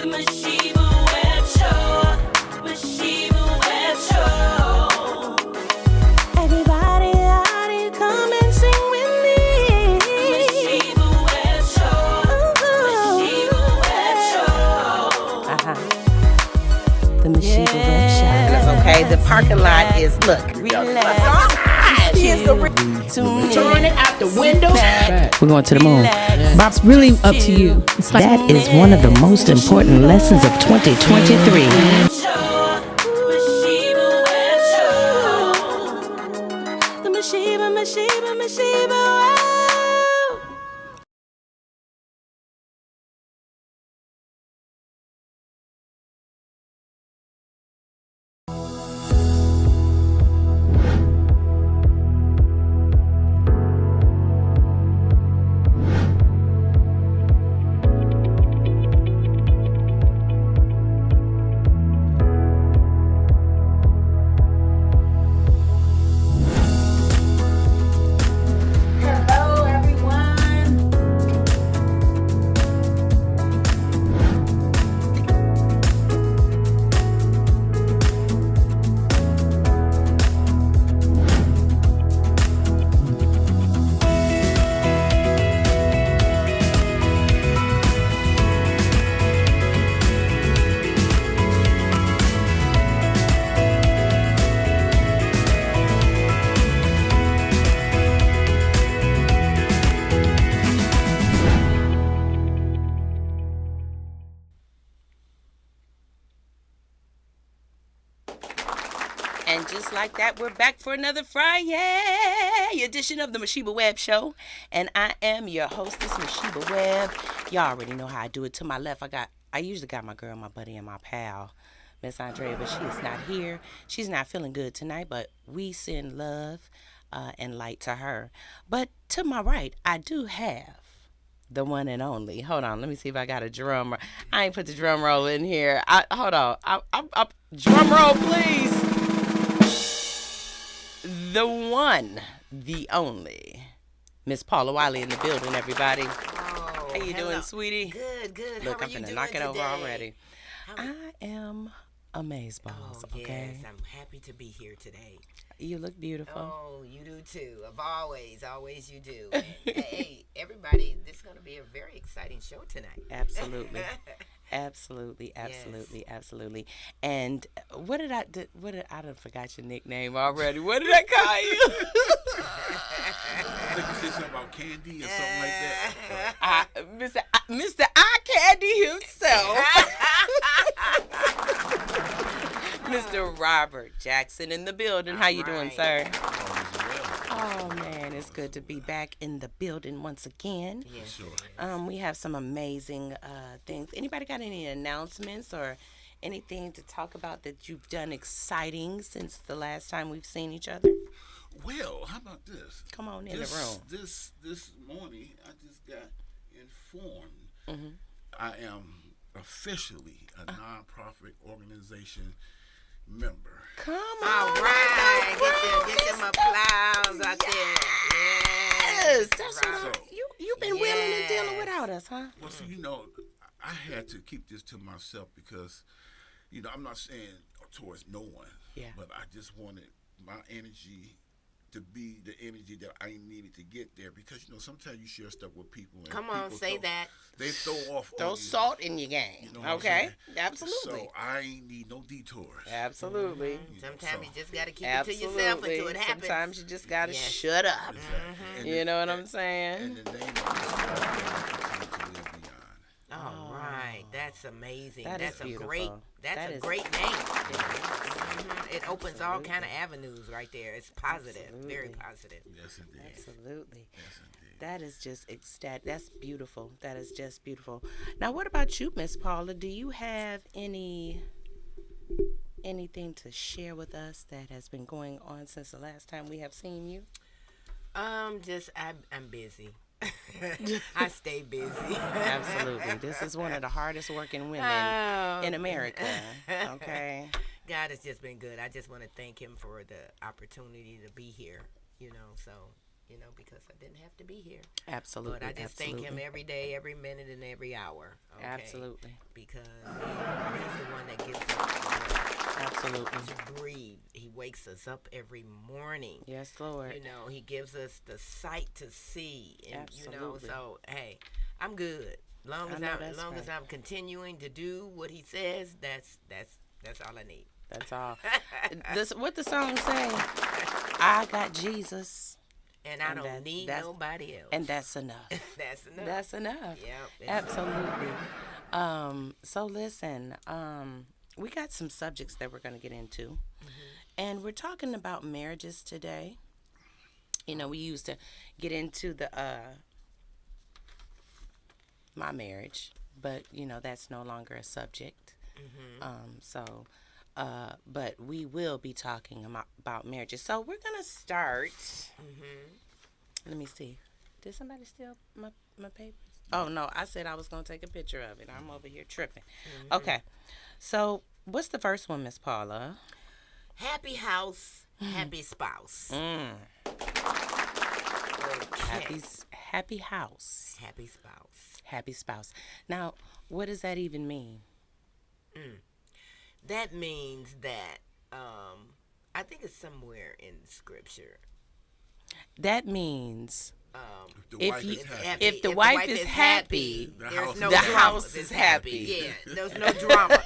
Masheba Webb Show. Masheba Webb Show. Everybody out here, come and sing with me. Masheba Webb Show. Masheba Webb Show. The Masheba Webb Show. It's okay. The parking lot is, look. Relax. Turn it out the window. We're going to the moon. Bob's really up to you. It's like That is one of the most important lessons of 2023. The Masheba Webb. hello, everyone. And just like that, we're back for another Friday edition of the Masheba Webb Show. And I am your hostess, Masheba Webb. Y'all already know how I do it. To my left, I usually got my girl, my buddy, and my pal, Miss Andrea, but she is not here. She's not feeling good tonight, but we send love and light to her. But to my right, I do have the one and only. Hold on, let me see if I got a drum. I ain't put the drum roll in here. Hold on. Drum roll, please. The one, the only, Miss Paula Wiley in the building, everybody. Oh, How you doing, sweetie? Good. Look, How are I'm you finna doing knock it over today? already. I am amazeballs, Oh, okay? yes, I'm happy to be here today. You look beautiful. Oh, you do too. Of always you do. And, hey, everybody, this is going to be a very exciting show tonight. Absolutely. Absolutely. And what did I done forgot your nickname already. What did I call you? I think you said something about candy or something like that. Mr. Eye Candy himself. Mr. Robert Jackson in the building. How you doing, sir? Oh, man, it's good to be back in the building once again. Yes. Sure. We have some amazing things. Anybody got any announcements or anything to talk about that you've done exciting since the last time we've seen each other? Well, how about this? Come on in the room. This morning, I just got informed Mm-hmm. I am officially a nonprofit organization member. Come on. All right. Get them applause out there. Yes, that's right. what you've been willing and dealing without us, huh? Well, see, I had to keep this to myself because, I'm not saying towards no one, but I just wanted my energy to be the energy that I needed to get there because, sometimes you share stuff with people. And Come on, say that. They throw off Throw on you. salt in your game. You know what I'm Okay? saying? Absolutely. So I ain't need no detours. Absolutely. Sometimes you just got to keep Absolutely. it to yourself until it happens. Sometimes you just got to Yes. shut up. Exactly. You know what I'm saying? And the name of this continue to live beyond. All right, that's amazing. That is That's a beautiful. great. That That's is- a great name. It opens all kind of avenues right there. It's positive, very positive. Yes, indeed. Absolutely. Yes, indeed. That is just ecstatic. That's beautiful. That is just beautiful. Now, what about you, Miss Paula? Do you have anything to share with us that has been going on since the last time we have seen you? I'm busy. I stay busy. Absolutely. This is one of the hardest working women in America. Okay. God has just been good. I just want to thank him for the opportunity to be here. So because I didn't have to be here. Absolutely. But I just thank him every day, every minute, and every hour. Okay? Absolutely. Because he's the one that gives us Absolutely. to breathe. He wakes us up every morning. Yes, Lord. He gives us the sight to see. And, Absolutely. so, hey, I'm good. Long as I'm continuing to do what he says, that's all I need. That's all. What the song say? I got Jesus. And I don't need nobody else. And that's enough. That's enough. That's enough. Yep. Absolutely. So listen, we got some subjects that we're going to get into. And we're talking about marriages today. We used to get into the my marriage, but that's no longer a subject. But we will be talking about marriages. So we're gonna start. Let me see. Did somebody steal my papers? Oh no, I said I was gonna take a picture of it. I'm over here tripping. Okay, so what's the first one, Miss Paula? Happy house, happy spouse. Okay. Happy house. Happy spouse. Happy spouse. Now, what does that even mean? That means that I think it's somewhere in scripture. That means if the wife is happy, there's no the drama. house is happy. Yeah, there's no drama.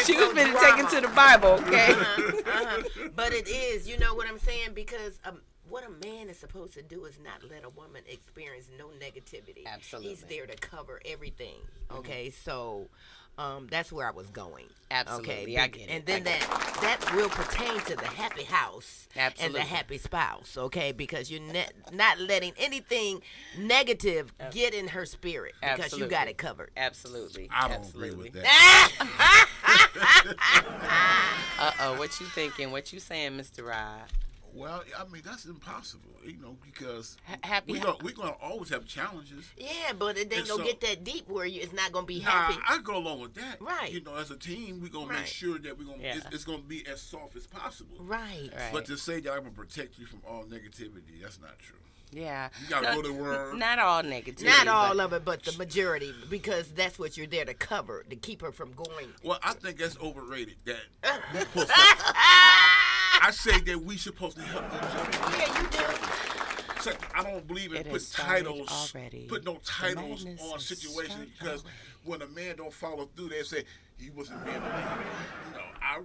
She was been taken to the Bible, okay? But it is, you know what I'm saying? Because what a man is supposed to do is not let a woman experience no negativity. Absolutely. He's there to cover everything. Okay, so that's where I was going. Absolutely, okay? I get it. And then that will pertain to the happy house Absolutely. and the happy spouse. Okay, because you're not letting anything negative get in her spirit because Absolutely. you got it covered. Absolutely. I don't agree with that. What you thinking? What you saying, Mr. Rod? Well, I mean, that's impossible, because Happy we're gonna always have challenges. Yeah, but it ain't And gonna get that deep where it's not gonna be Nah, happy. I go along with that. Right. As a team, we're gonna Right. make sure that we're gonna Yeah. it's gonna be as soft as possible. Right. Right. But to say that I'm gonna protect you from all negativity, that's not true. Yeah. You gotta go to work. Not all negativity. Not all but of it, but the majority, because that's what you're there to cover, to keep her from going. Well, I think that's overrated. That we're supposed to, I say that we supposed to help each other. Yeah, you do. So I don't believe in It put has started titles, already. put no titles madness on has situations started because already. when a man don't follow through, they say he wasn't being a man. I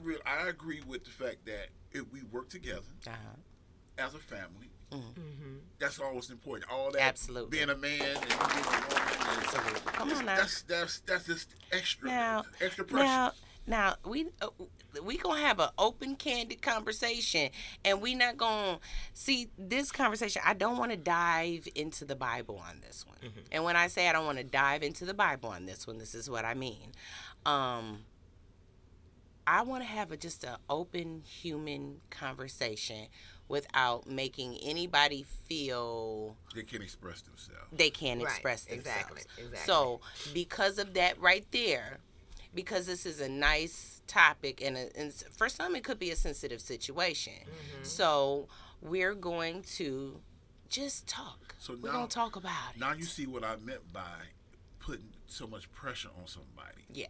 agree with the fact that if we work together as a family, that's always important. All that Absolutely. being a man and being a woman, Absolutely. Come on now. that's just extra pressure. Now we gonna have an open, candid conversation, and we not gonna see this conversation. I don't want to dive into the Bible on this one, and when I say I don't want to dive into the Bible on this one, this is what I mean. I want to have just an open, human conversation without making anybody feel They can't express themselves. they can't Right, express themselves. exactly. So because of that right there, because this is a nice topic and for some it could be a sensitive situation. So we're going to just talk. So We're now- going to talk about it. Now you see what I meant by putting so much pressure on somebody. Yeah.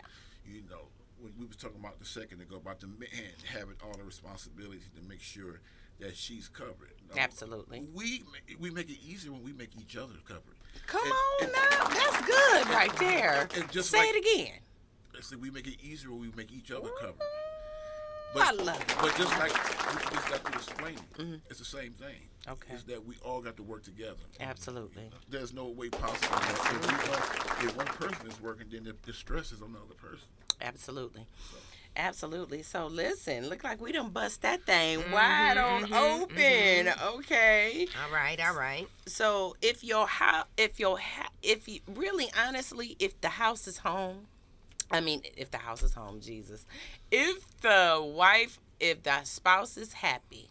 When we was talking about the second ago about the man having all the responsibility to make sure that she's covered. Absolutely. We make it easier when we make each other covered. Come on now. That's good right there. and just Say like- it again. I said we make it easier when we make each other covered. I love it. But just like we just got to explain it, it's the same thing. Okay. Is that we all got to work together. Absolutely. There's no way possible that if one person is working, then the stress is on the other person. Absolutely. Absolutely. So listen, look like we done bust that thing wide on open. Okay. All right. So if you really honestly, if the house is home, if the house is home, Jesus, if the spouse is happy,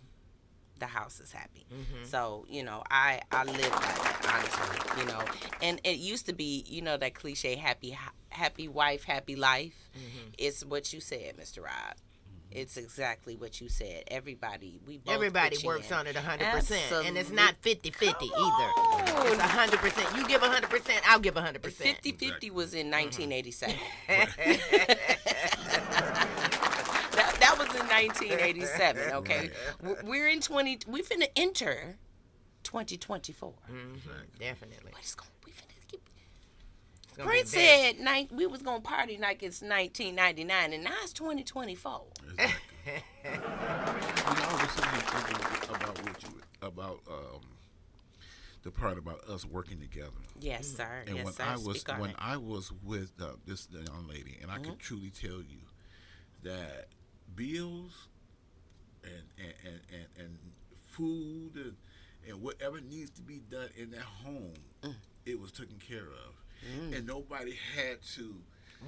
the house is happy. So, I live by that, honestly, and it used to be, that cliche, happy wife, happy life. It's what you said, Mr. Rod. It's exactly what you said. Everybody, we both Everybody pitch works in. on it 100%, and it's not 50-50 Come either. on. It's 100%. You give 100%, I'll give 100%. 50-50 was in 1987. that was in 1987. Okay, we're in we finna enter 2024. Definitely. What is going? We finna keep. It's gonna be Prince very- said we was gonna party like it's 1999, and now it's 2024. Exactly. I was thinking about the part about us working together. Yes, sir. And yes, when sir. I was with this young lady, and I can truly tell you that bills and food and whatever needs to be done in that home, it was taken care of, and nobody had to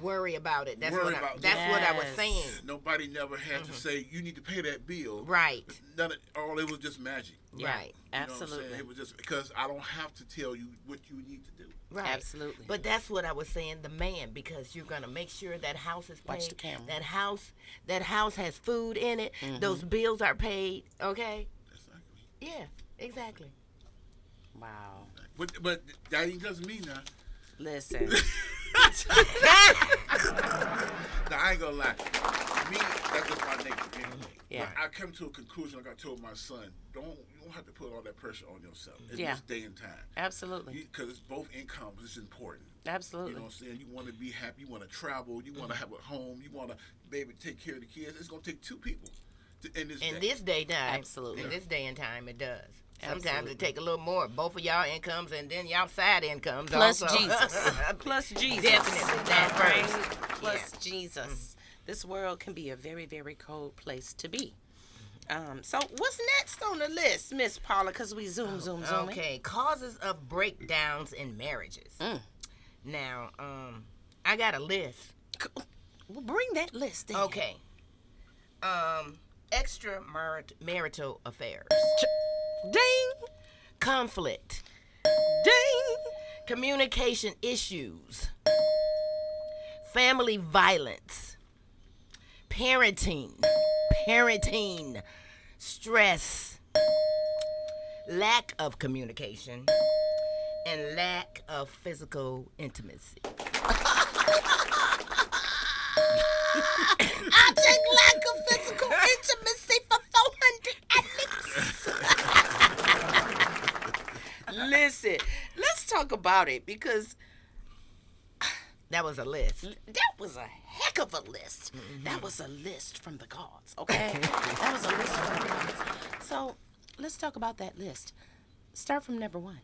Worry about it. That's Worry what about that's what I was Yes. saying. Nobody never had to say you need to pay that bill. Right. All it was just magic. Yeah, Right. You know what I'm saying? absolutely. It was just because I don't have to tell you what you need to do. Right. Absolutely. But that's what I was saying, the man, because you're gonna make sure that house is paid. Watch the camera. That house has food in it. Those bills are paid. Okay. Exactly. Yeah. Exactly. Wow. But that ain't doesn't mean that. Listen. Now I ain't gonna lie. Me, that's just my nature anyway. Yeah. But I come to a conclusion like I told my son, you don't have to put all that pressure on yourself in Yeah. this day and time. Absolutely. Because it's both incomes. It's important. Absolutely. You know what I'm saying? You want to be happy. You want to travel. You want to have a home. You want to maybe take care of the kids. It's going to take two people in this In day. this day time. Absolutely. In this day and time, it does. Sometimes Absolutely. it take a little more. Both of y'all incomes and then y'all side incomes Plus also. Jesus. Plus Jesus. Definitely that Right? first. Plus Yeah. Jesus. This world can be a very, very cold place to be. So what's next on the list, Miss Paula? Because we zoom. Okay, causes of breakdowns in marriages. Now, I got a list. Well, bring that list in. Okay. Extramarital affairs. Ding. Conflict. Ding. Communication issues. Family violence. Parenting. Stress. Lack of communication. And lack of physical intimacy. I take lack of physical intimacy for 400 Alex. Listen, let's talk about it because That was a list. that was a heck of a list. That was a list from the gods, okay? That was a list from the gods. So let's talk about that list. Start from number one.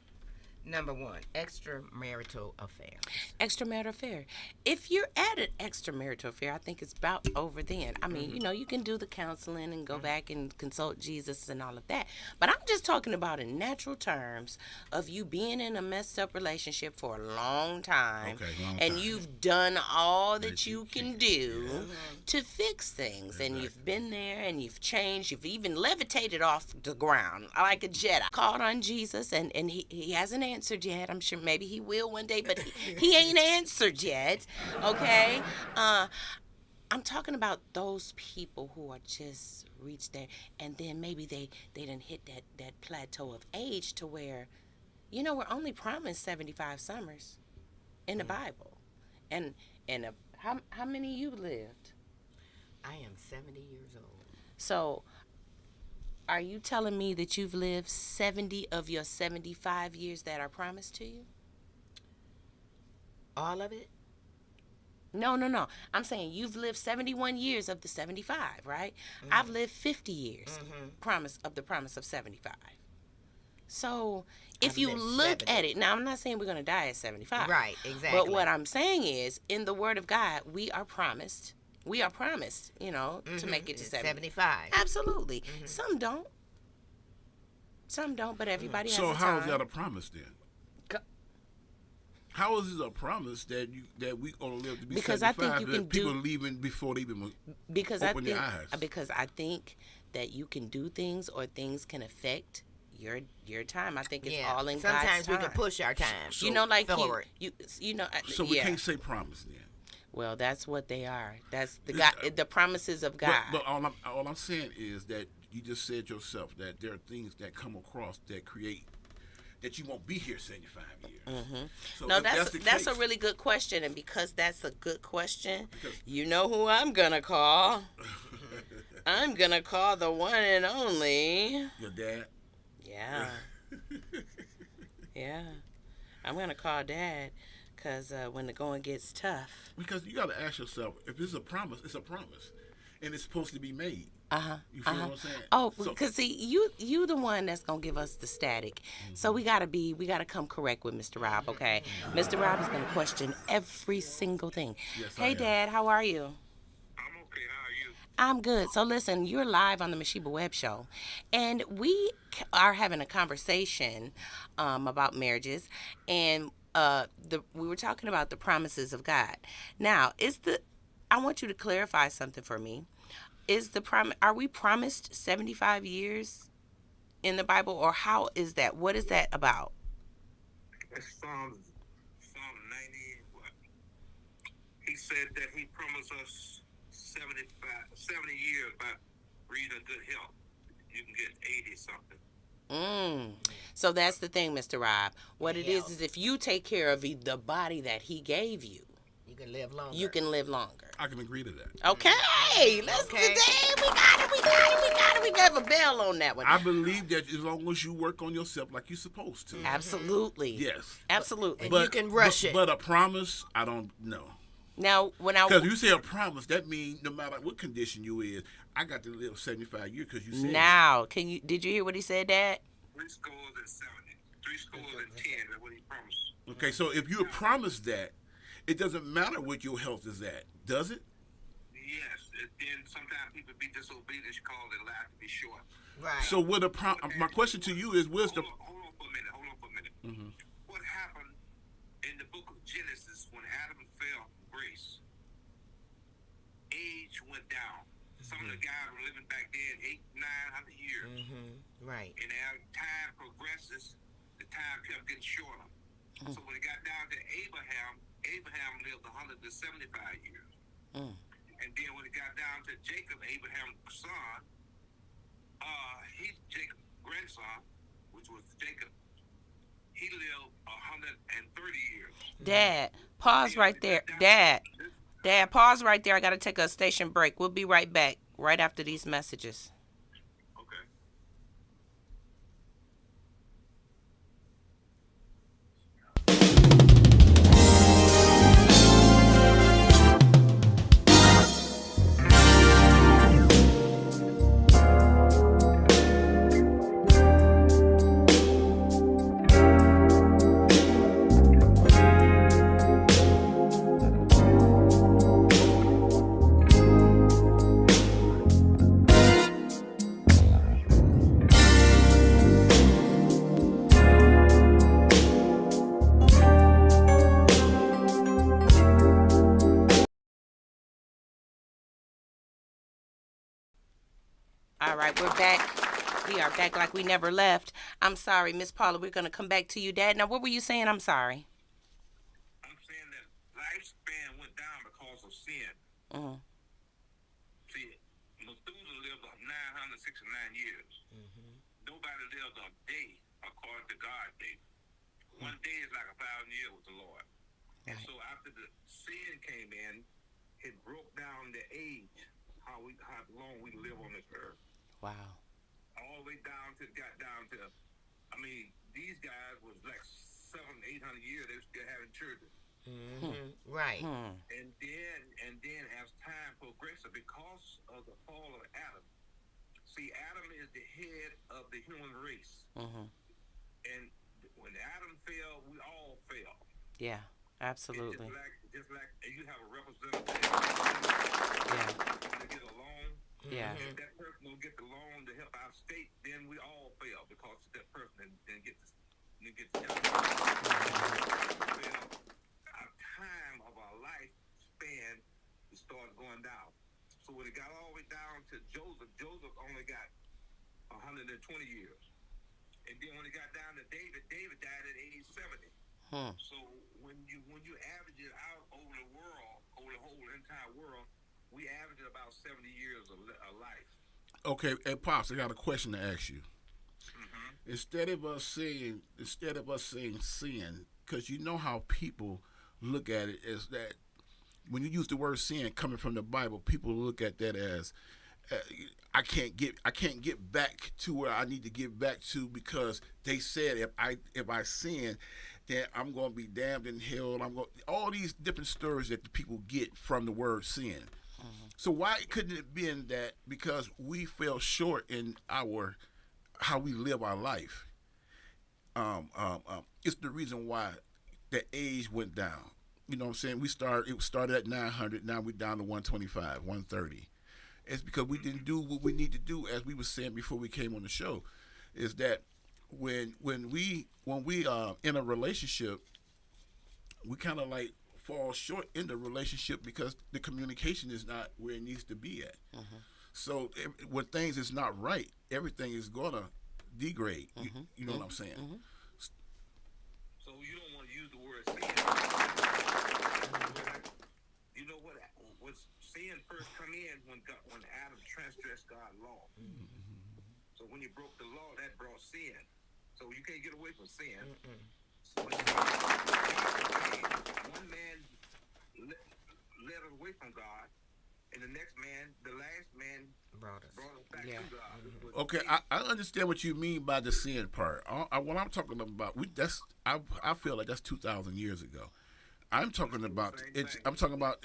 Number one, extramarital affairs. Extramarital affair. If you're at an extramarital affair, I think it's about over then. I mean, you know, you can do the counseling and go back and consult Jesus and all of that. But I'm just talking about in natural terms of you being in a messed up relationship for a long time. Okay, long and time. you've done all that you you can can. do to fix things. And you've been there and you've changed. You've even levitated off the ground like a Jedi. Called on Jesus and he hasn't answered yet. I'm sure maybe he will one day, but he ain't answered yet. Okay? I'm talking about those people who are just reached there and then maybe they didn't hit that plateau of age to where, you know, we're only promised 75 summers in the Bible. And how many you lived? I am 70 years old. So are you telling me that you've lived 70 of your 75 years that are promised to you? All of it? No. I'm saying you've lived 71 years of the 75, right? I've lived 50 years promise of 75. So if I've you lived look 70. at it, now I'm not saying we're going to die at 75. Right, exactly. But what I'm saying is, in the Word of God, we are promised, you know, to make it to 75. Absolutely. Some don't, but everybody has So a how time. is that a promise then? How is it a promise that we gonna live to be Because I 75? think you can people do- leaving before they even because open their I eyes. think because I think that you can do things or things can affect your time. I think it's Yeah. all in Sometimes God's time. we can push our time. You know, like forward. you know. So we yeah. can't say promise then. Well, that's what they are. That's the God, the promises of God. But all I'm saying is that you just said yourself that there are things that come across that create that you won't be here 75 years. So No, if that's the a case- really good question, and because that's a good question, Because- you know who I'm gonna call. I'm gonna call the one and only. your dad. Yeah, yeah. I'm gonna call Dad, cause when the going gets tough. Because you got to ask yourself, if it's a promise, it's a promise, and it's supposed to be made. Uh-huh. You feel what I'm saying? Oh, So- because see, you the one that's gonna give us the static. So we gotta come correct with Mr. Rob, okay? Mr. Rob is gonna question every single thing. Yes, I Hey, am. Dad, how are you? I'm okay. How are you? I'm good. So listen, you're live on the Masheba Webb show, and we are having a conversation about marriages, and we were talking about the promises of God. Now, I want you to clarify something for me. Are we promised 75 years in the Bible, or how is that? What is that about? It's Psalm 90. What? He said that he promised us 70 years by reading good health. You can get 80 something. So that's the thing, Mr. Rob. What it is if you take care of the body that he gave you, You can live longer. you can live longer. I can agree to that. Okay, let's Okay. today. We got it. We got a bell on that one. I believe that as long as you work on yourself like you're supposed to. Absolutely. Yes. Absolutely. And you can rush it. But a promise, I don't know. Now, when I Because you say a promise, that means no matter what condition you is, I got to live 75 years because you said now, did you hear what he said, Dad? 3 scores and 70. 3 scores and 10 is what he promised. Okay, so if you promise that, it doesn't matter what your health is at, does it? Yes. Then sometimes people be disobedient. You call their life to be short. Right. So what my question to you is, where's the Hold on for a minute. What happened in the book of Genesis when Adam fell from grace? Age went down. Some of the guys were living back then 800-900 years. Right. And as time progresses, the time kept getting shorter. So when it got down to Abraham lived 175 years. And then when it got down to Jacob, Abraham's son, Jacob's grandson, which was Jacob, he lived 130 years. Dad, pause right there. Dad, pause right there. I got to take a station break. We'll be right back right after these messages. Okay. All right, we're back. We are back like we never left. I'm sorry, Miss Paula. We're going to come back to you, Dad. Now, what were you saying? I'm sorry. I'm saying that lifespan went down because of sin. See, Methuselah lived 969 years. Nobody lived a day according to God's day. One day is like 1,000 years with the Lord. And so after the sin came in, it broke down the age, how long we live on this earth. Wow. All the way down to, these guys was like 700-800 years, they were still having children. Right. And then as time progressed, because of the fall of Adam, see, Adam is the head of the human race. And when Adam fell, we all fell. Yeah, absolutely. Just like you have a representative to get a loan. Yeah. If that person will get the loan to help our state, then we all fail because that person didn't get the job. Well, our time of our lifespan started going down. So when it got all the way down to Joseph only got 120 years. And then when it got down to David died at age 70. So when you average it out over the world, over the whole entire world, we average about 70 years of life. Okay, hey Pops, I got a question to ask you. Instead of us saying sin, because you know how people look at it is that when you use the word sin coming from the Bible, people look at that as I can't get back to where I need to get back to because they said if I sin, then I'm going to be damned in hell. All these different stories that the people get from the word sin. So why couldn't it been that because we fell short in how we live our life? It's the reason why the age went down. You know what I'm saying? It started at 900, now we're down to 125, 130. It's because we didn't do what we need to do, as we were saying before we came on the show, is that when we in a relationship, we kind of like fall short in the relationship because the communication is not where it needs to be at. So when things is not right, everything is gonna degrade. You know what I'm saying? So you don't want to use the word sin. You know what? Sin first come in when Adam transgressed God's law. So when he broke the law, that brought sin. So you can't get away from sin. So one man led us away from God, and the last man brought us back to God. Okay, I understand what you mean by the sin part. What I'm talking about, I feel like that's 2,000 years ago. I'm talking about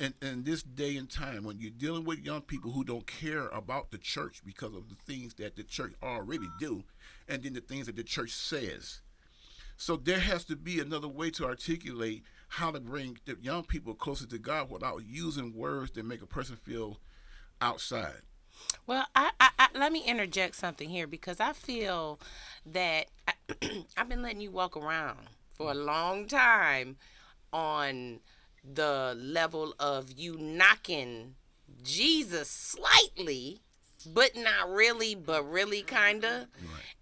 in this day and time when you're dealing with young people who don't care about the church because of the things that the church already do, and then the things that the church says. So there has to be another way to articulate how to bring the young people closer to God without using words that make a person feel outside. Well, let me interject something here because I feel that I've been letting you walk around for a long time on the level of you knocking Jesus slightly, but not really, but really kind of. Right.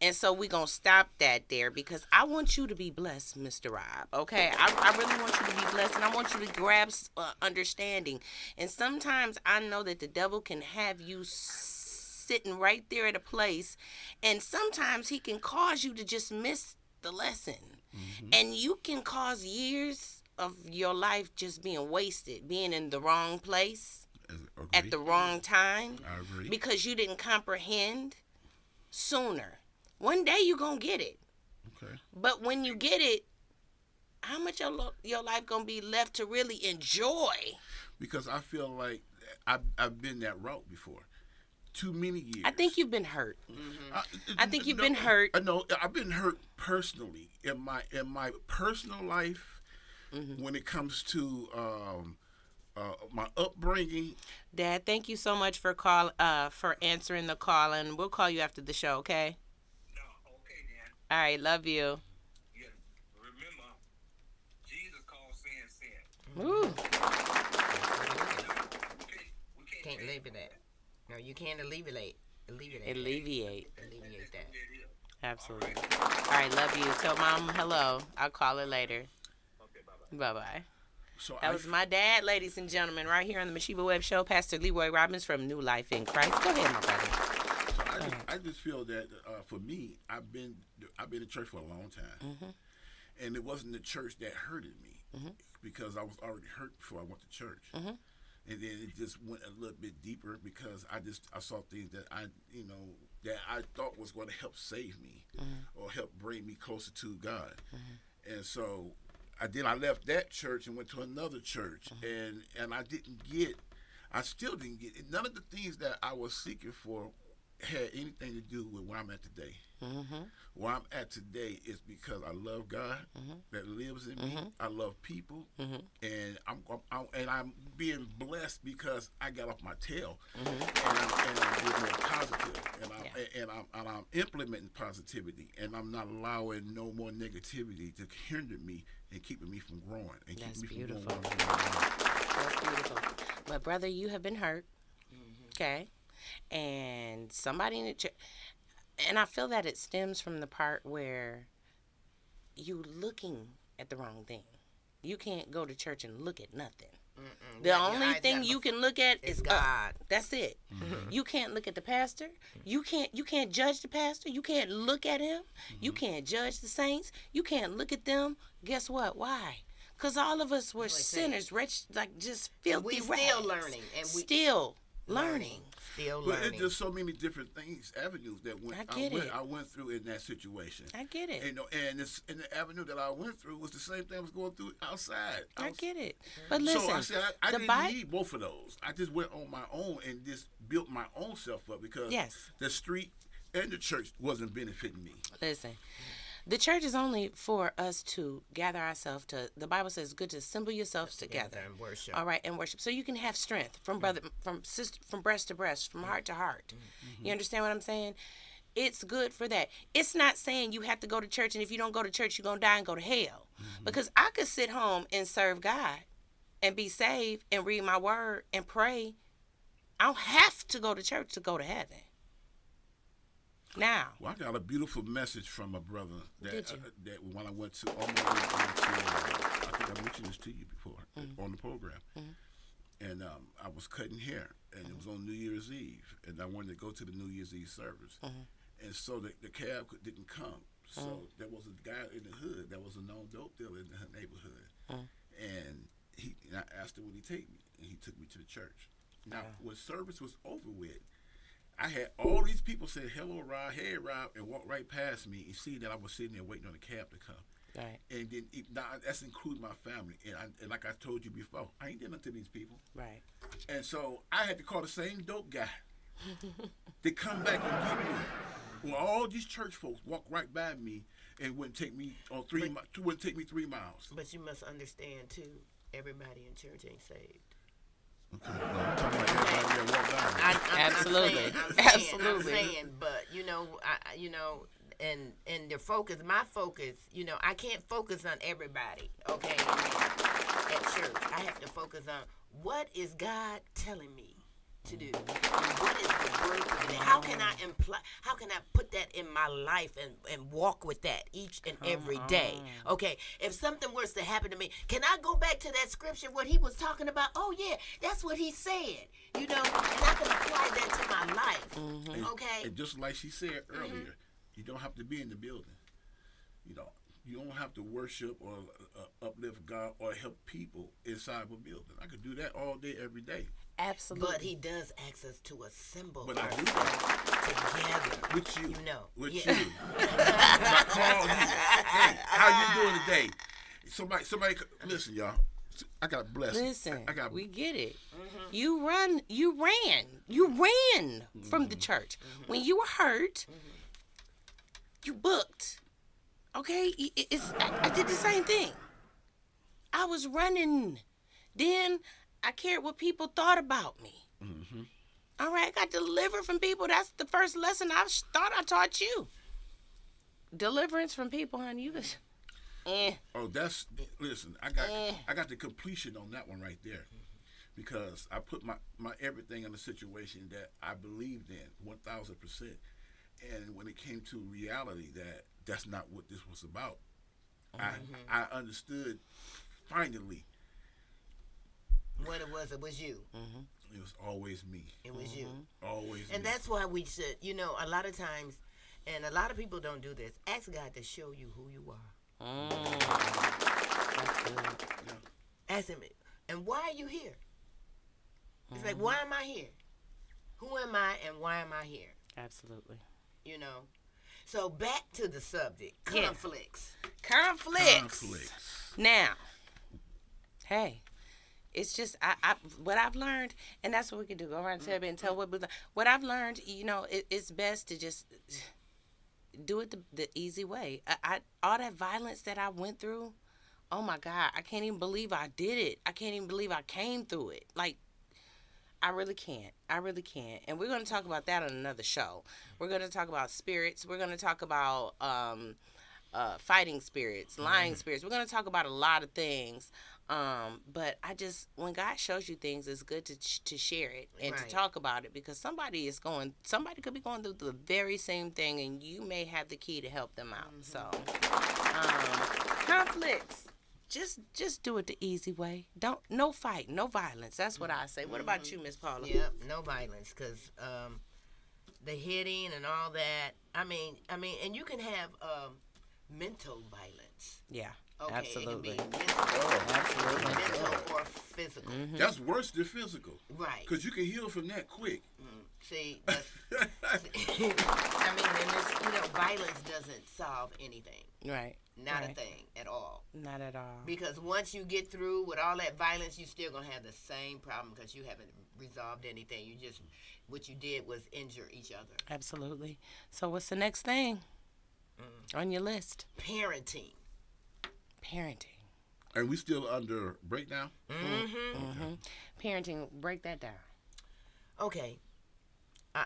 And so we're going to stop that there because I want you to be blessed, Mr. Rob. Okay? I really want you to be blessed, and I want you to grasp understanding. And sometimes I know that the devil can have you sitting right there at a place, and sometimes he can cause you to just miss the lesson. And you can cause years of your life just being wasted, being in the wrong place at the wrong time. I agree. Because you didn't comprehend sooner. One day you're going to get it. Okay. But when you get it, how much of your life going to be left to really enjoy? Because I feel like I've been that route before. Too many years. I think you've been hurt. I think you've been hurt. No, I've been hurt personally in my personal life when it comes to my upbringing. Dad, thank you so much for answering the call, and we'll call you after the show, okay? No, okay, then. All right, love you. Yeah, remember, Jesus called sin. Ooh. We Can't leave it at. No, you can't alleviate Alleviate. that. Absolutely. All right, love you. Tell Mom hello. I'll call her later. Okay, bye-bye. Bye-bye. So That was my dad, ladies and gentlemen, right here on the Masheba Webb Show. Pastor Leroy Robbins from New Life in Christ. Go ahead, my brother. So I just feel that for me, I've been in church for a long time, and it wasn't the church that hurted me because I was already hurt before I went to church, and then it just went a little bit deeper because I saw things that I thought was going to help save me or help bring me closer to God, and so. I left that church and went to another church, and I still didn't get it. None of the things that I was seeking for had anything to do with where I'm at today. Where I'm at today is because I love God that lives in me. I love people, and I'm being blessed because I got off my tail, and I'm being more positive, and I'm implementing positivity, and I'm not allowing no more negativity to hinder me and keeping me from growing and That's keeping me beautiful. from growing. That's beautiful. But, brother, you have been hurt, okay? And somebody in the church, and I feel that it stems from the part where you looking at the wrong thing. You can't go to church and look at nothing. The Your only eyes thing gotta you be- can look at is is God. up. That's it. You can't look at the pastor. You can't judge the pastor. You can't look at him. You can't judge the saints. You can't look at them. Guess what? Why? Because all of us were That's what I'm saying. sinners, wretched, like just And filthy we still rags. learning, and we still learning. Still But learning. it's just so many different things, avenues that I went through in that situation. I get it. And, and the avenue that I went through was the same thing I was going through outside. I get it. But listen, so I said I the didn't Bible. need both of those. I just went on my own and just built my own self up because Yes. the street and the church wasn't benefiting me. Listen, the church is only for us to gather ourselves to. The Bible says, "It's good to assemble yourselves together and worship. All right, and worship, so you can have strength from from breast to breast, from heart to heart. You understand what I'm saying? It's good for that. It's not saying you have to go to church, and if you don't go to church, you're gonna die and go to hell. Because I could sit home and serve God, and be saved, and read my word and pray. I don't have to go to church to go to heaven. Now, Well, I got a beautiful message from a brother that Did you? That when I went to I think I mentioned this to you before on the program, and I was cutting hair, and it was on New Year's Eve, and I wanted to go to the New Year's Eve service, and so the cab didn't come. So there was a guy in the hood that was a known dope dealer in the neighborhood, and I asked him would he take me, and he took me to the church. Now, when service was over with, I had all these people say, "Hello, Rob. Hey, Rob," and walk right past me and see that I was sitting there waiting on the cab to come. right, And then now that's including my family. And like I told you before, I ain't did nothing to these people. right. And so I had to call the same dope guy to come back and get me. Well, all these church folks walked right by me and wouldn't take me on wouldn't take me 3 miles. But you must understand too, everybody in church ain't saved. Okay, well, I'm talking about everybody that walked by me. Absolutely. I'm saying, but and the focus, my focus, I can't focus on everybody, okay, at church. I have to focus on what is God telling me to do. What is the word for today? How can I put that in my life and walk with that each and every day? Okay, if something was to happen to me, can I go back to that scripture what he was talking about? Oh yeah, that's what he said. And I can apply that to my life. Okay. And just like she said earlier, you don't have to be in the building. You don't have to worship or uplift God or help people inside of a building. I could do that all day, every day. Absolutely. But he does ask us to assemble But I do ourselves that together. with you. With Yeah. you. I call you. Hey, how you doing today? Somebody, listen, y'all. I got blessed. Listen, I got. we get it. You ran from the church. When you were hurt, you booked. Okay? I did the same thing. I was running. Then I cared what people thought about me. All right, I got delivered from people. That's the first lesson I thought I taught you. Deliverance from people, honey. You just, Oh, listen. I got the completion on that one right there, because I put my everything in a situation that I believed in 1,000%, and when it came to reality that's not what this was about, I understood finally. What it was you. It was always me. It was you. Always And me. that's why we should, a lot of times, and a lot of people don't do this, ask God to show you who you are. that's good. Ask him, and why are you here? It's like, why am I here? Who am I and why am I here? Absolutely. So back to the subject, Yeah. conflicts. Conflicts. Now, hey, it's just what I've learned, and that's what we can do. Go around and tell everybody and tell what I've learned. It's best to just do it the easy way. All that violence that I went through, oh my God, I can't even believe I did it. I can't even believe I came through it. Like, I really can't. And we're going to talk about that on another show. We're going to talk about spirits. We're going to talk about fighting spirits, lying spirits. We're going to talk about a lot of things. But when God shows you things, it's good to share it and to talk about it, because somebody could be going through the very same thing, and you may have the key to help them out. So, conflicts. just do it the easy way. No fight, no violence. That's what I say. What about you, Miss Paula? Yep, no violence, because the hitting and all that. I mean, and you can have mental violence. Yeah, Okay, absolutely. it can be mental, Absolutely. mental or physical. That's worse than physical. Right. Because you can heal from that quick. See, that's, I mean, and this, violence doesn't solve anything. Right. Not right. a thing at all. Not at all. Because once you get through with all that violence, you still gonna have the same problem because you haven't resolved anything. What you did was injure each other. Absolutely. So what's the next thing on your list? Parenting. Parenting. And we still under breakdown? Parenting, break that down. Okay.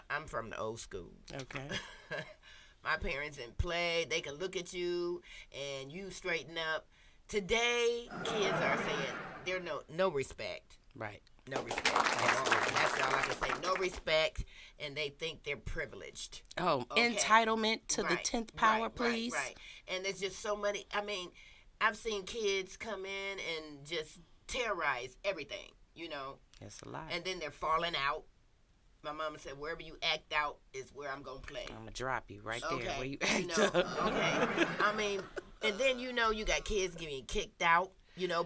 I'm from the old school. Okay. My parents didn't play. They can look at you and you straighten up. Today, kids are saying there's no respect. Right. No respect at all. That's all I can say. No respect, and they think they're privileged. Oh, Okay. entitlement to the Right, 10th power, right, please. Right. And there's just so many. I mean, I've seen kids come in and just terrorize everything, It's a lot. and then they're falling out. My mama said, wherever you act out is where I'm going to play. I'm going to drop you right there Okay. where you You act know, up. okay. I mean, and then you got kids getting kicked out,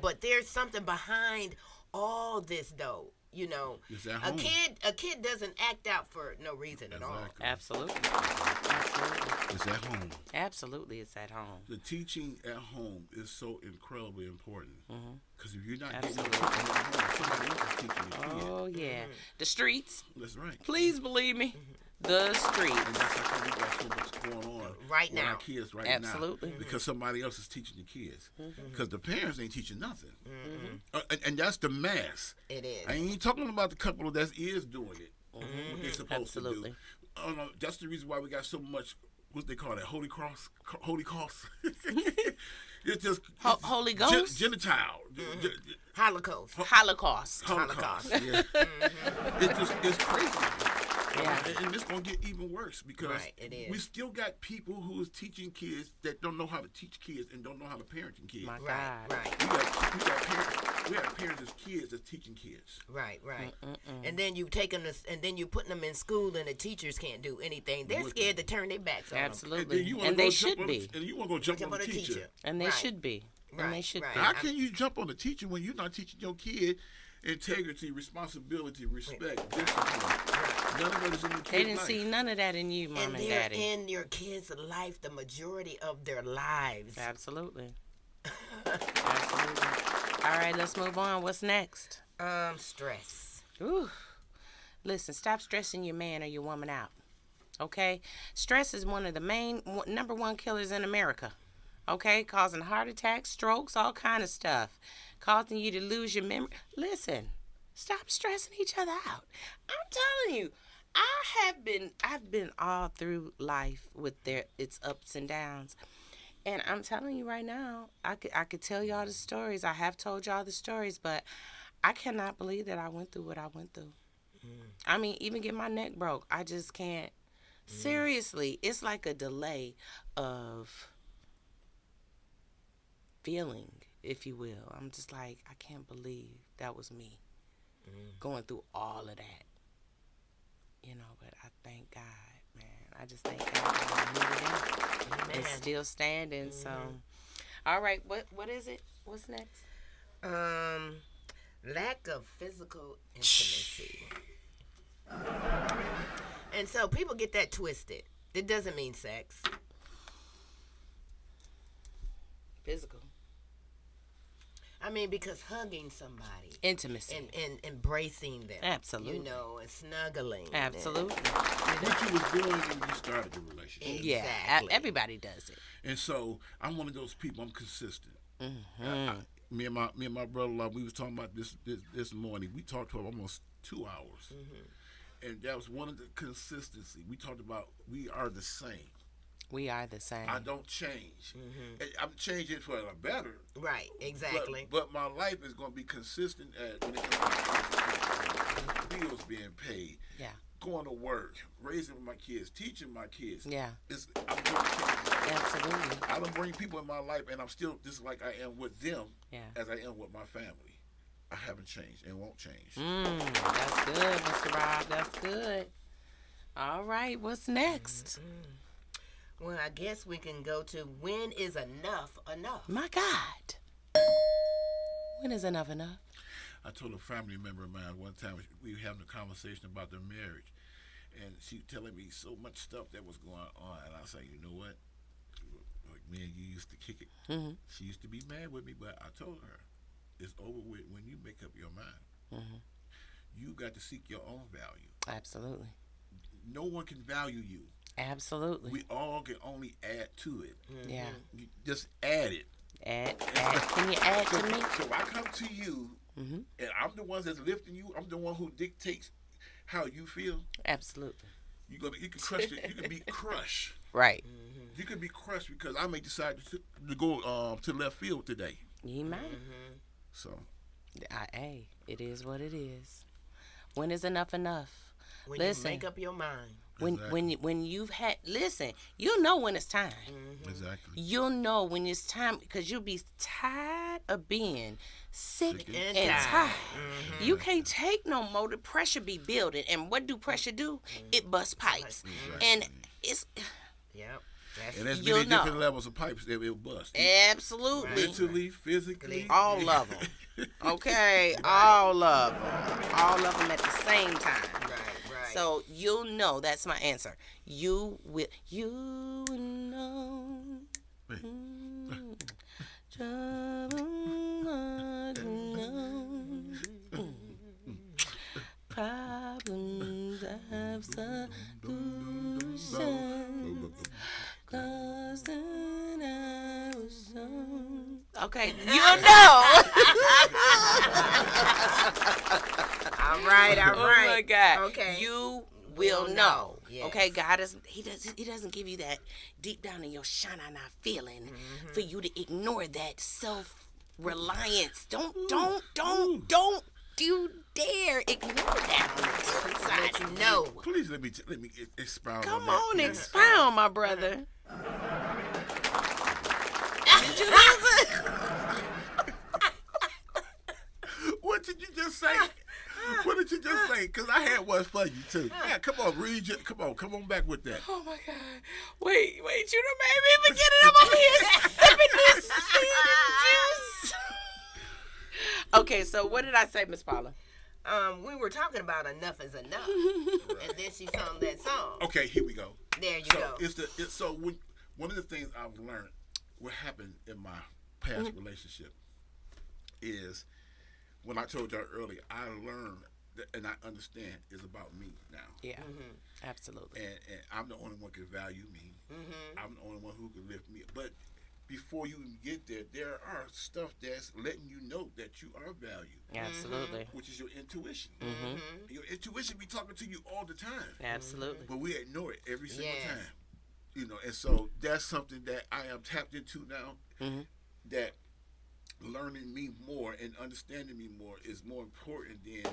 but there's something behind all this though. It's at A home. kid doesn't act out for no reason at all. Exactly. Absolutely. Absolutely. It's at home. Absolutely, it's at home. The teaching at home is so incredibly important. Because if you're not Absolutely. getting the teaching at home, somebody else is teaching your kid. Oh, yeah. The streets. That's right. Please believe me. The streets. And that's how we got so much going on Right with now. our kids right Absolutely. now. Because somebody else is teaching the kids. Because the parents ain't teaching nothing. And that's the mass. It is. I ain't talking about the couple that is doing it. What they're supposed Absolutely. to do. Oh, no, that's the reason why we got so much, what they call that, Holy Cross? It's just Holy Ghost? Gentile. Holocaust. Holocaust. Holocaust. Yeah. It's crazy. Yeah. And it's going to get even worse because Right, it is. we still got people who is teaching kids that don't know how to teach kids and don't know how to parent kids. My Right, God. right, We got parents as kids that's teaching kids. right. And then you take them and then you putting them in school, and the teachers can't do anything. They're scared to turn their backs on them. Absolutely. wanna And go they jump should on be. And you want to go jump on the teacher. And they Right. should be. And they Right, should right. be. How can you jump on the teacher when you're not teaching your kid integrity, responsibility, respect, discipline? None of that is in your kid's They didn't life. see none of that in you, Mom And and they're Daddy. in your kids' life the majority of their lives. Absolutely. Absolutely. All right, let's move on. What's next? Stress. Ooh. Listen, stop stressing your man or your woman out. Okay? Stress is one of the number one killers in America. Okay? Causing heart attacks, strokes, all kind of stuff. Causing you to lose your memory. Listen, stop stressing each other out. I'm telling you, I've been all through life with its ups and downs. And I'm telling you right now, I could tell y'all the stories. I have told y'all the stories, but I cannot believe that I went through what I went through. I mean, even get my neck broke. I just can't. Seriously, it's like a delay of feeling, if you will. I'm just like, I can't believe that was me going through all of that. But I thank God, man. I just thank God that I made it out. It's still standing. So, all right, what is it? What's next? Lack of physical intimacy. And so people get that twisted. It doesn't mean sex. Physical I mean, because hugging somebody intimacy. and embracing them, Absolutely. and snuggling. Absolutely. What you was doing when you started the relationship. Yeah, Exactly. everybody does it. And so I'm one of those people. I'm consistent. Me and my brother-in-law, we was talking about this morning. We talked for almost 2 hours, and that was one of the consistency. We talked about we are the same. We are the same. I don't change. And I'm changing for the better. Right, exactly. But my life is going to be consistent when it comes to bills being paid. Yeah. Going to work, raising my kids, teaching my kids. Yeah. I'm going to change. Absolutely. I I don't bring people in my life, and I'm still just like I am with them as I am with my family. I haven't changed and won't change. That's good, Mr. Rob. That's good. All right, what's next? Well, I guess we can go to when is enough enough? My God. When is enough enough? I told a family member of mine one time, we were having a conversation about their marriage, and she telling me so much stuff that was going on, and I was like, you know what? Like, man, you used to kick it. Mm-hmm. She used to be mad with me, but I told her, it's over with when you make up your mind. Mm-hmm. You got to seek your own value. Absolutely. No one can value you. Absolutely. We all can only add to it. Yeah. You just add it. Add. Can you add to me? So I come to you, and I'm the one that's lifting you. I'm the one who dictates how you feel. Absolutely. You can crush it. You can be crushed. Right. You can be crushed because I may decide to go to left field today. You might. So. Hey, it is what it is. When is enough enough? When Listen, you make up your mind. When you've had, listen, you'll know when it's time. Exactly. You'll know when it's time because you'll be tired of being sick and tired. tired. You can't take no more. The pressure be building. And what do pressure do? It busts pipes. And it's... Yep. And there's You'll many know. different levels of pipes that will bust. Absolutely. Mentally, physically. All of them. Okay? All of them. All of them at the same time. Right. So you'll know. That's my answer. You will know. Wait. Problems have solutions. Cause then I was young. Okay, you'll know. All right. Oh my God. Okay. You will We'll know. know. Yes. Okay, God he doesn't give you that deep down in your shana feeling for you to ignore that self-reliance. Don't you dare ignore that on the inside. Let you know. Please let me expound on Come that. on, please. expound, my brother. Did you lose it? What did you just say? What did you just say? Because I had one for you, too. Yeah, come on, read it. Come on back with that. Oh, my God. Wait, you done made me forget it. I'm over here sipping this juice. Okay, so what did I say, Miss Paula? We were talking about enough is enough, and then she sung that song. Okay, here we go. There you go. One of the things I've learned, what happened in my past relationship, is when I told y'all earlier, I learned that, and I understand it's about me now. Yeah, absolutely. And I'm the only one who can value me. I'm the only one who can lift me up. But before you even get there, there are stuff that's letting you know that you are valued. Absolutely. Which is your intuition. Your intuition be talking to you all the time. Absolutely. But we ignore it every single Yes. time. And so that's something that I am tapped into now, that learning me more and understanding me more is more important than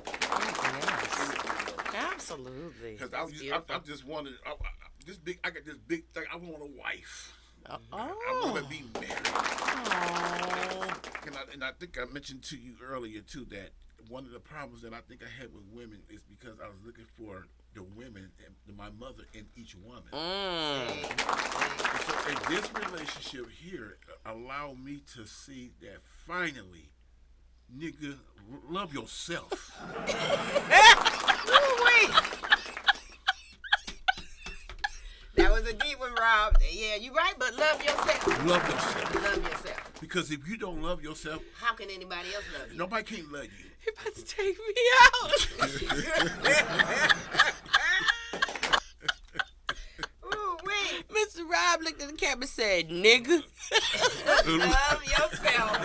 Absolutely. because I just wanted I got this big thing. I want a wife. I want to be married. And I think I mentioned to you earlier too that one of the problems that I think I had with women is because I was looking for the women, my mother in each woman. And so in this relationship here, allowed me to see that finally, nigga, love yourself. That was a deep one, Rob. Yeah, you're right, but love yourself. Love yourself. Love yourself. Because if you don't love yourself, How can anybody else love you? nobody can love you. You're about to take me out. Ooh, wait. Mr. Rob looked at the camera and said, nigga. Love yourself.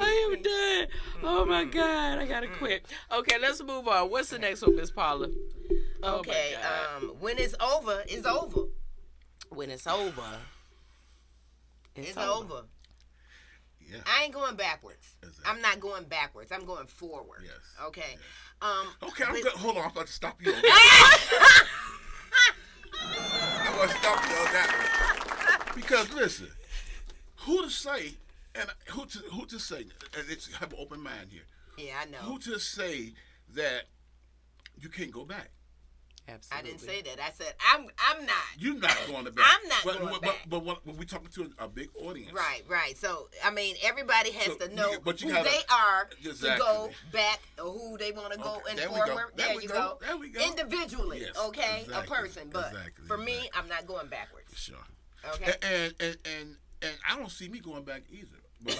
I am done. Oh my God, I gotta quit. Okay, let's move on. What's the next one, Miss Paula? Oh Okay, my God. when it's over, it's over. When it's over, It's over. Yeah. I ain't going backwards. Exactly. I'm not going backwards. I'm going forward. Yes. Okay. Okay, I'm good. Hold on, I'm about to stop you. I'm gonna stop you on that one. Because listen, who to say, and who to say, and it's have an open mind here. Yeah, I know. Who to say that you can't go back? Absolutely. I didn't say that. I said I'm not. You're not going back. I'm not going back. But when we talking to a big audience, Right. So I mean, everybody has to know who gotta, they are exactly. to go back, or who they want to go and forward. There you go. There we go. Individually, Yes, okay, exactly, a person. But for me, I'm not going backwards. Sure. Okay. And I don't see me going back either. But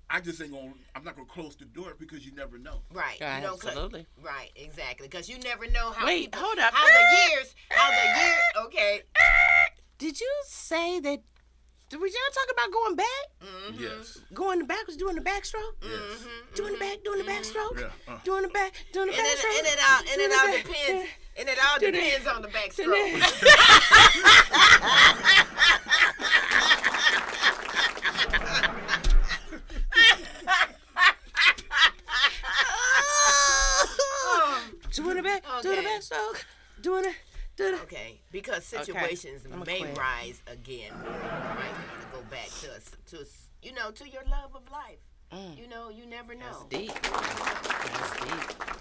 I just ain't gonna. I'm not gonna close the door because you never know. Right. Right, You don't absolutely. Right. Exactly. Because you never know how. Wait, people, hold up. How the years. Okay. Did you say that? Did we y'all talk about going back? Mm-hmm. Yes. Going backwards, doing the backstroke? Yes. Doing the back, doing the backstroke? Yeah. Doing the back, doing the And backstroke? it all depends. And it all depends on the backstroke. Doing the back, doing the Okay. backstroke, doing it. Okay, because situations I'ma may quit. rise again. You might want to go back to your love of life. You know, you never know. That's deep.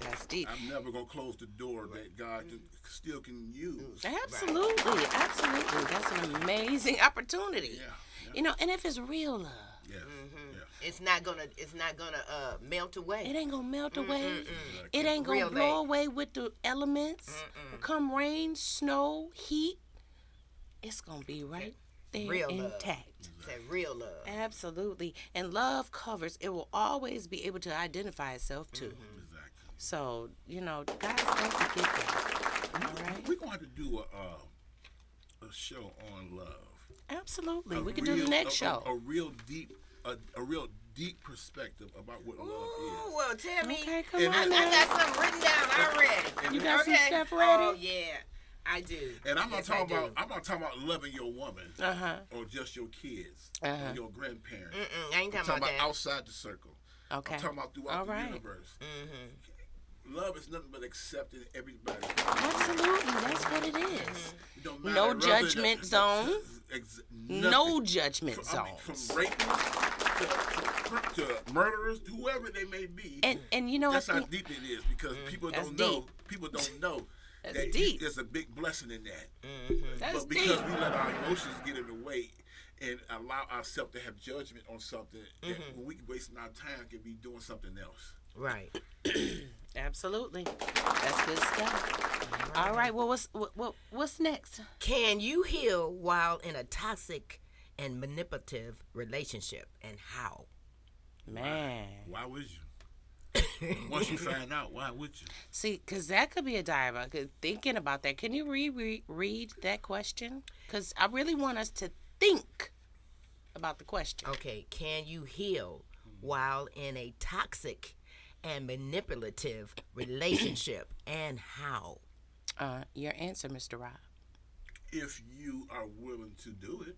That's deep. I'm never gonna close the door that God still can use. Absolutely. That's an amazing opportunity. Yeah. You know, and if it's real love, Yes. It's not gonna melt away. it ain't gonna melt away. It ain't gonna Real blow love. away with the elements. Come rain, snow, heat, it's gonna be right there Real love. intact. It's that real love. Absolutely. And love covers, it will always be able to identify itself too. Exactly. So, you know, guys, don't forget that. All right? We're gonna have to do a show on love. Absolutely. We can do the next show. A real deep perspective about what love Ooh, is. well, tell me. Okay, come And on I now. got something written down already. You got some Okay. stuff ready? Oh yeah, I do. And I'm not Yes, I talking do. about. I'm not talking about loving your woman Uh-huh. or just your kids Uh-huh. or your grandparents. I ain't I'm talking about that. outside the circle. Okay. I'm talking about throughout All the right. universe. Love is nothing but accepting everybody. Absolutely. That's what it is. It don't No matter whether judgment the- zone. nothing. No judgment I mean, zones. from rapists to murderers, whoever they may be. And you know That's what? how deep it is because people That's don't know. deep. People don't know That's that deep. there's a big blessing in that. That's But because deep. we let our emotions get in the way and allow ourselves to have judgment on something, that when we can wasting our time, can be doing something else. Right. Absolutely. That's good stuff. All right. Well, what's next? Can you heal while in a toxic and manipulative relationship, and how? Man. Why would you? Once you find out, why would you? See, because that could be a dialogue. 'Cause thinking about that, can you read that question? Because I really want us to think about the question. Okay. Can you heal while in a toxic and manipulative relationship, and how? Your answer, Mr. Rob. If you are willing to do it,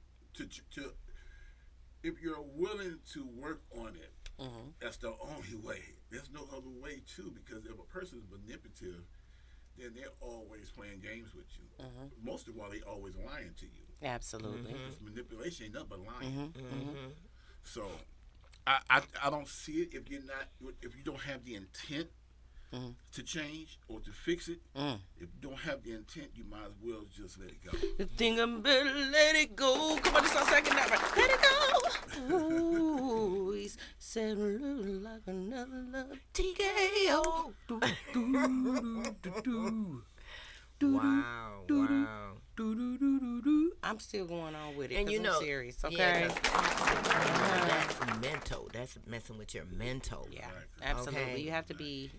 if you're willing to work on it, that's the only way. There's no other way too, because if a person is manipulative, then they're always playing games with you. Most of all, they always lying to you. Absolutely. Because manipulation ain't nothing but lying. So I don't see it if you don't have the intent to change or to fix it. If you don't have the intent, you might as well just let it go. The thing I'm better let it go. Come on, this is our second number. Let it go. Ooh, he's said like another love. TKO. Do, do, do, do, do. Wow. I'm still going on with it And you because know, I'm serious, okay? Yeah, 'cause that's mental. That's messing with your mental. Yeah, absolutely. Okay. You have to be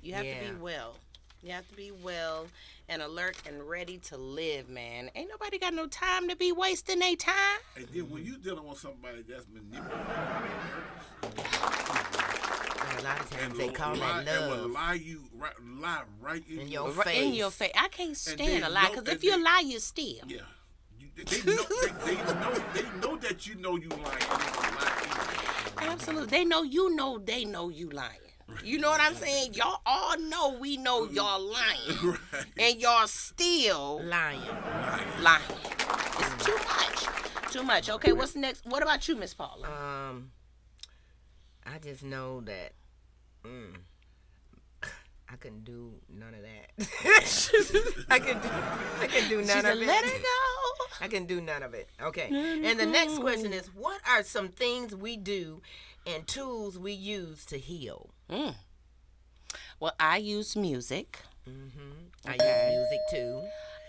well. You have to be well and alert and ready to live, man. Ain't nobody got no time to be wasting their time. And then when you're dealing with somebody that's manipulative, And a lot of times they call lie, that and will love. lie right in In your Right in your face. I can't stand a lie know because that if you they- lie, you steal. Yeah. They know that you know you lying. And they gonna lie anyway. Absolutely. They know you lying. You know what I'm saying? Y'all all know we know y'all lying. Right. And y'all still Lying. lying. It's too much. Too much. Okay, what's next? What about you, Miss Paula? I just know that I couldn't do none of that. I can do none She of said, it. let it go. I can do none of it. Okay. And the next question is, what are some things we do and tools we use to heal? Well, I use music. I use music too.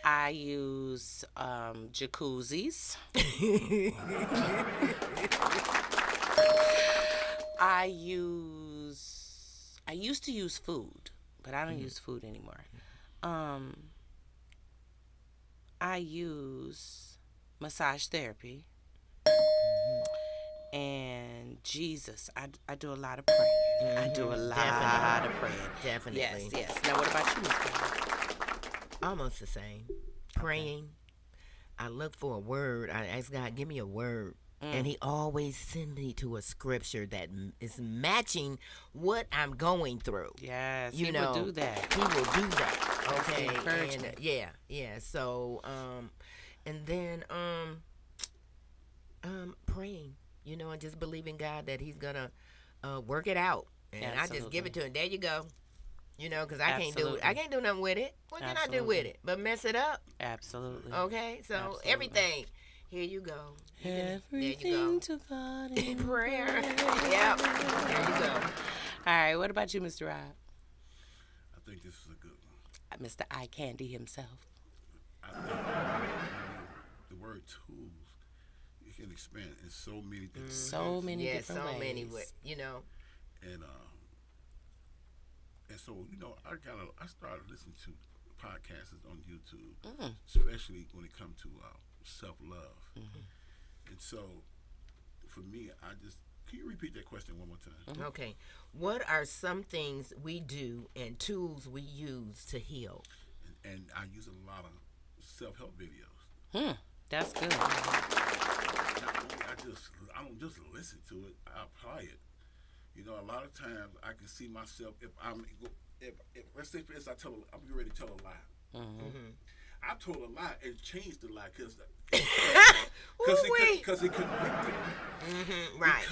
I use jacuzzis. I used to use food, but I don't use food anymore. I use massage therapy. And Jesus, I do a lot of praying. I do a lot of praying. Definitely. Yes. Now, what about you, Miss Paula? Almost the same. Praying. I look for a word. I ask God, give me a word. And he always sends me to a scripture that is matching what I'm going through. Yes, You he know, will do that. He will do that. That's the Okay. encouragement. And yeah. So, and then praying, and just believing God that he's gonna work it out. And I just give it to him. There you go. Because I can't do nothing with it. What can I do with it? But mess it up. Absolutely. Okay. So Absolutely. everything. Here you go. There you Everything go. to God in Prayer. Yep. There you go. All right, what about you, Mr. Rob? I think this is a good one. Mr. Eye Candy himself. I think the word tools, you can expand in so many different So ways. many Yeah, different so ways. many. And so I started listening to podcasts on YouTube, especially when it comes to self-love. And so for me, can you repeat that question one more time? Okay. What are some things we do and tools we use to heal? And I use a lot of self-help videos. That's good. Not only I don't just listen to it, I apply it. A lot of times I can see myself if let's say for instance I'm getting ready to tell a lie. I told a lie and changed the lie because it convicted me. Right.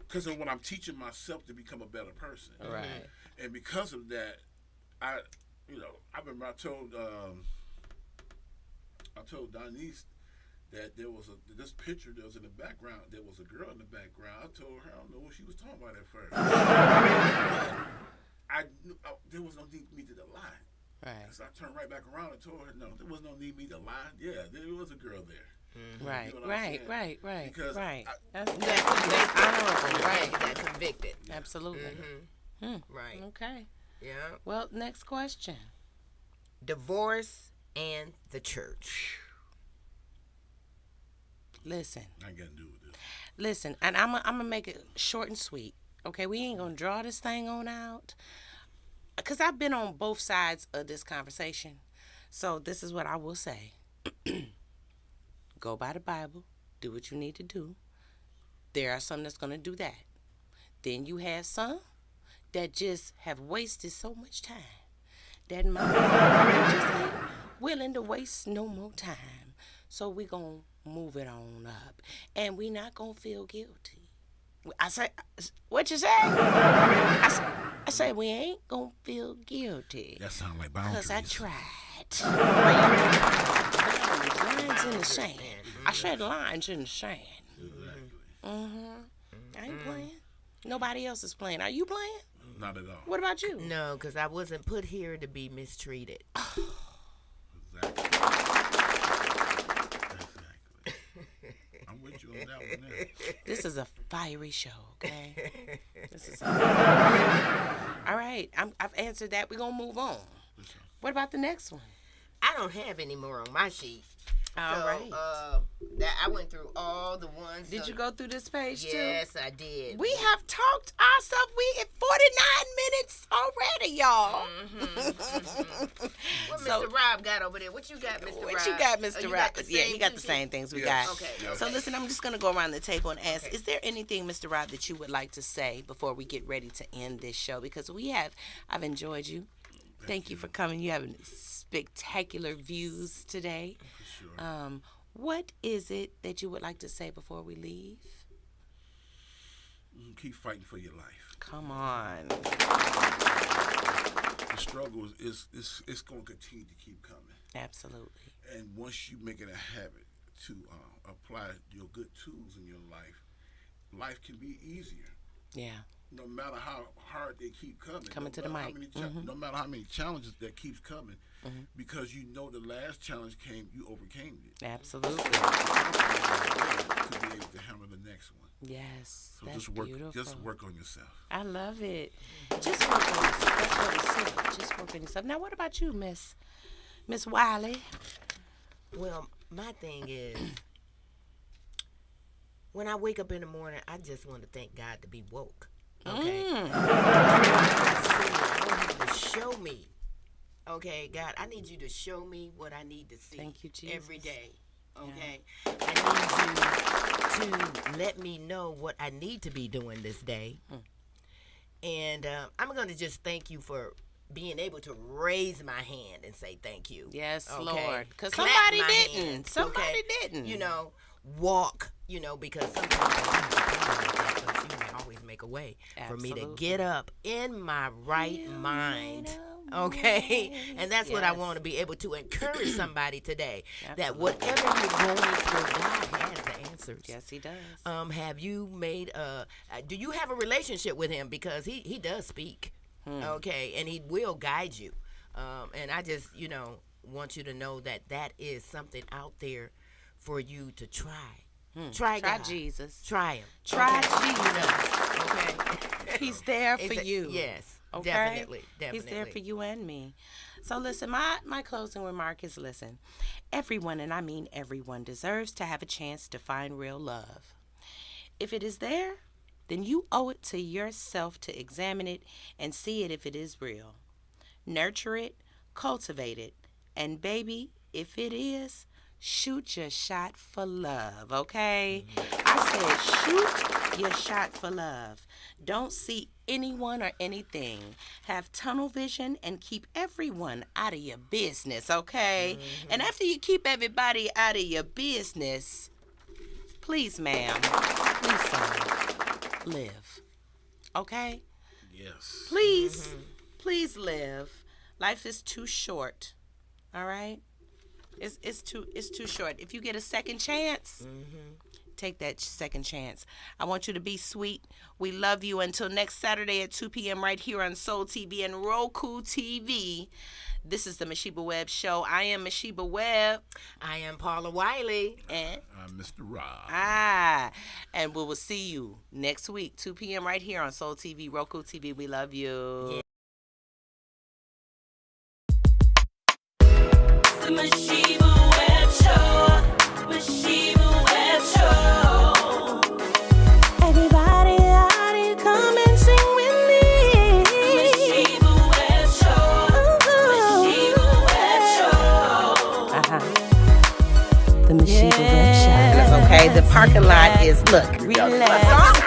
Because of what I'm teaching myself to become a better person. Right. And because of that, I remember I told Donise that there was this picture that was in the background. There was a girl in the background. I told her I don't know what she was talking about at first. But I knew there was no need for me to lie. Right. So I turned right back around and told her, no, there was no need for me to lie. Yeah, there was a girl there. Right. You know what I'm saying? Right. Because That's Convicted. honorable. Right. You got convicted. Absolutely. Right. Okay. Yeah. Well, next question. Divorce and the church. Listen. I ain't got to do with this. Listen, and I'm gonna make it short and sweet. Okay, we ain't gonna draw this thing on out, cause I've been on both sides of this conversation. So this is what I will say: go by the Bible, do what you need to do. There are some that's gonna do that. Then you have some that just have wasted so much time that mama just ain't willing to waste no more time. So we gonna move it on up, and we not gonna feel guilty. I say, what you say? I say we ain't gonna feel guilty. That sounds like boundaries. Cause I tried. Lines in the sand. I said lines in the sand. I ain't playing. Nobody else is playing. Are you playing? Not at all. What about you? No, because I wasn't put here to be mistreated. Exactly. I'm with you on that one there. This is a fiery show, okay? This is a fiery show. All right, I've answered that. We're going to move on. What about the next one? I don't have any more on my sheet. All right. That I went through all the ones. Did you go through this page too? Yes, I did. We have talked ourselves. We at 49 minutes already, y'all. What So- Mr. Rob got over there? What you got, Mr. Rob? What you got, Oh, Mr. you Rob? got the Yeah, same he got the two same things we Yes. got. Okay. So listen, I'm just gonna go around the table and ask: Okay. is there anything, Mr. Rob, that you would like to say before we get ready to end this show? Because I've enjoyed you. Thank you for coming. You have spectacular views today. For sure. what is it that you would like to say before we leave? Keep fighting for your life. Come on. The struggle is it's going to continue to keep coming. Absolutely. And once you make it a habit to apply your good tools in your life can be easier. Yeah. No matter how hard they keep coming. Coming to the mic. No matter how many challenges that keeps coming, because you know the last challenge came, you overcame it. Absolutely. To be able to handle the next one. Yes. So that's just work. beautiful. Just work on yourself. I love it. Just work on yourself. That's what he said. Just work on yourself. Now, what about you, Miss Wiley? Well, my thing is, when I wake up in the morning, I just want to thank God to be woke. Okay. I want him to show me. Okay, God, I need you to show me what I need to see. Thank you, Jesus. Every day. Okay. I need you to let me know what I need to be doing this day. And I'm going to just thank you for being able to raise my hand and say thank you. Yes, Okay. Lord. Because Clap somebody my didn't. hands, Somebody okay? didn't. You know, walk, because sometimes but you may always make a way for me to Absolutely. get up in my right mind. Okay? And that's what I Yes. want to be able to encourage somebody today. That Absolutely. whatever you're going through, God has the answers. Yes, he does. Have you made do you have a relationship with him? Because he does speak. Okay, and he will guide you. And I just, want you to know that is something out there for you to try. Try God. Jesus. Try him. Try Okay? Jesus. Okay. He's there for you. Yes. Okay? Definitely. He's there for you and me. So listen, my closing remark is listen. Everyone, and I mean everyone, deserves to have a chance to find real love. If it is there, then you owe it to yourself to examine it and see it if it is real. Nurture it, cultivate it, and baby, if it is, shoot your shot for love, okay? I said shoot your shot for love. Don't see anyone or anything. Have tunnel vision and keep everyone out of your business, okay? And after you keep everybody out of your business, please, ma'am, please, son, live, okay? Yes. Please live. Life is too short, all right? It's too short. If you get a second chance, take that second chance. I want you to be sweet. We love you. Until next Saturday at 2 p.m. right here on Soul TV and Roku TV. This is the Masheba Webb Show. I am Masheba Webb. I am Paula Wiley. And I'm Mr. Rob. and we will see you next week, 2 p.m. right here on Soul TV, Roku TV. We love you. Yeah. The Masheba Webb Show. Masheba Webb Show. Everybody out here, come and sing with me. Masheba Webb Show. Masheba Webb Show. The Masheba Webb Show. That's okay. The parking lot is, look. Relax.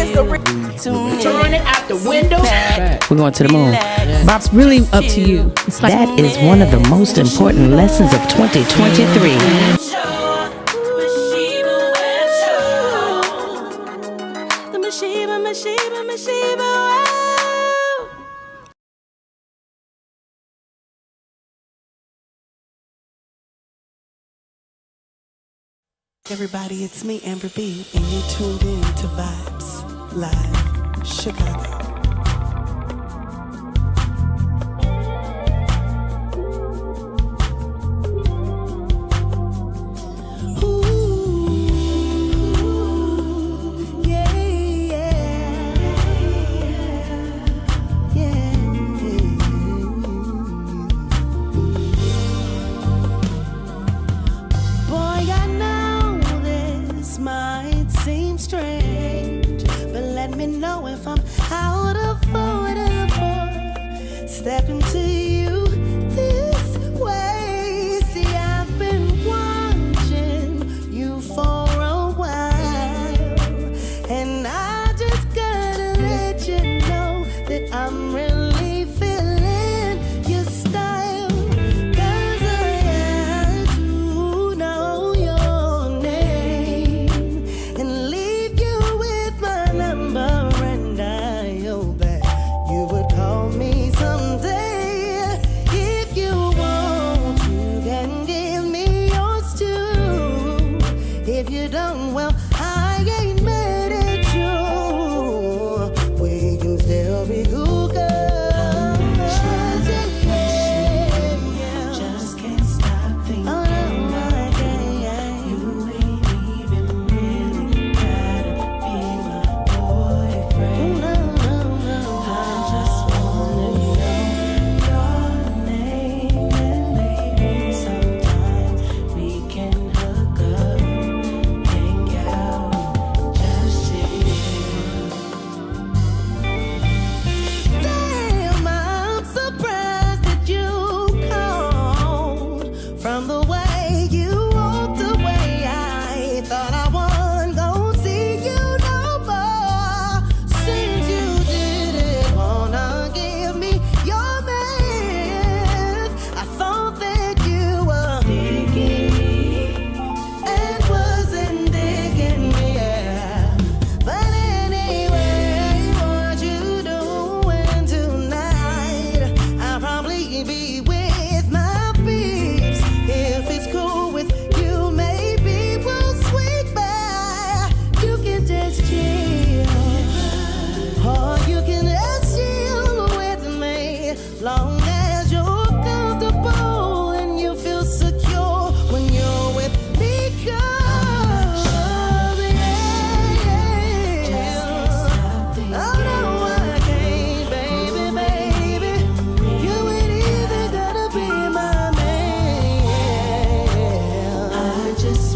Turn it out the window. We're going to the moon. Bob's really up to you. It's like That is one of the most important lessons of 2023. Show. Masheba Webb Show. The Masheba Webb. Everybody, it's me, Amber B, and you're tuned in to Vibes Live Chicago. Ooh, yeah, yeah. Boy, I know this might seem strange, but let me know if I'm out of order for stepping to you this way. See, I've been watching you for a while, and I just gotta let you know that I'm really feeling your style. 'Cause I do know you're done well. I ain't mad at you. We can still be cool, girl. Just can't stop thinking about you. You ain't even really gotta be my boyfriend. I just wanna know your name, and maybe sometime we can hook up, hang out, just chill. Damn, I'm surprised that you called. From the way you walked away, I thought I wasn't gonna see you no more. Since you didn't wanna give me your man, I thought that you were digging me and wasn't digging me. But anyway, what you doing tonight? I'll probably be with my peeps. If it's cool with you, maybe we'll swing by. You can just chill, or you can just chill with me. Long as you're comfortable and you feel secure when you're with me, girl. Oh no, I can't, baby, baby. You ain't even gonna be my man. I just